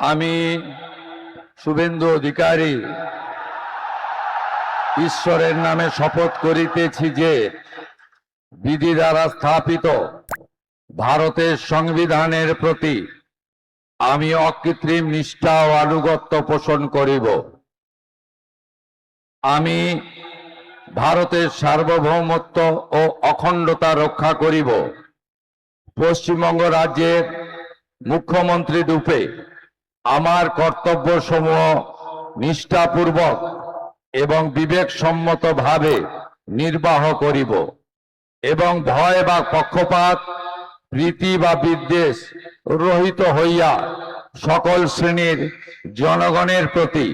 আমি শুভেন্দু অধিকারী ঈশ্বরের নামে শপথ করিতেছি যে বিধি দ্বারা স্থাপিত ভারতের সংবিধানের প্রতি আমি অকৃত্রিম নিষ্ঠা ও আনুগত্য পোষণ করিব। আমি ভারতের সার্বভৌমত্ব ও অখণ্ডতা রক্ষা করিব। পশ্চিমবঙ্গ রাজ্যের মুখ্যমন্ত্রী রূপে আমার কর্তব্যসমূহ নিষ্ঠাপূর্বক এবং বিবেকসম্মতভাবে নির্বাহ করিব এবং ভয় বা পক্ষপাত, প্রীতি বা বিদ্বেষ রহিত হইয়া সকল শ্রেণীর জনগণের প্রতি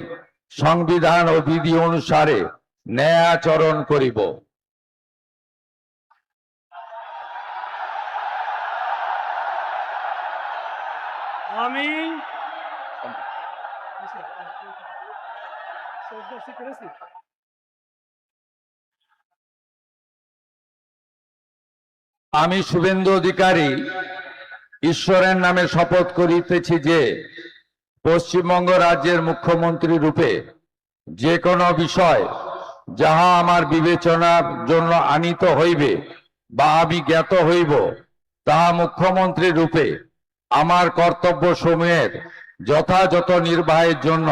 সংবিধান ও বিধি অনুসারে ন্যায় আচরণ করিব। আমি শুভেন্দু অধিকারী ঈশ্বরের নামে শপথ করিতেছি যে পশ্চিমবঙ্গ রাজ্যের মুখ্যমন্ত্রী রূপে যে কোনো বিষয় যাহা আমার বিবেচনার জন্য আনিত হইবে বা আমি জ্ঞাত হইব, তাহা মুখ্যমন্ত্রী রূপে আমার কর্তব্য সমূহের যথাযথ নির্বাহের জন্য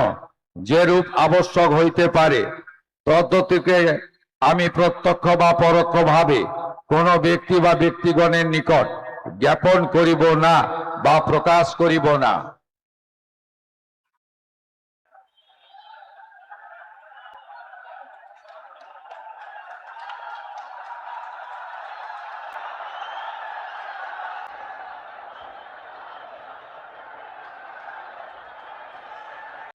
যেরূপ আবশ্যক হইতে পারে তদ্গতিকে আমি প্রত্যক্ষ বা পরোক্ষভাবে কোনো ব্যক্তি বা ব্যক্তিগণের নিকট জ্ঞাপন করিব না বা প্রকাশ করিব না।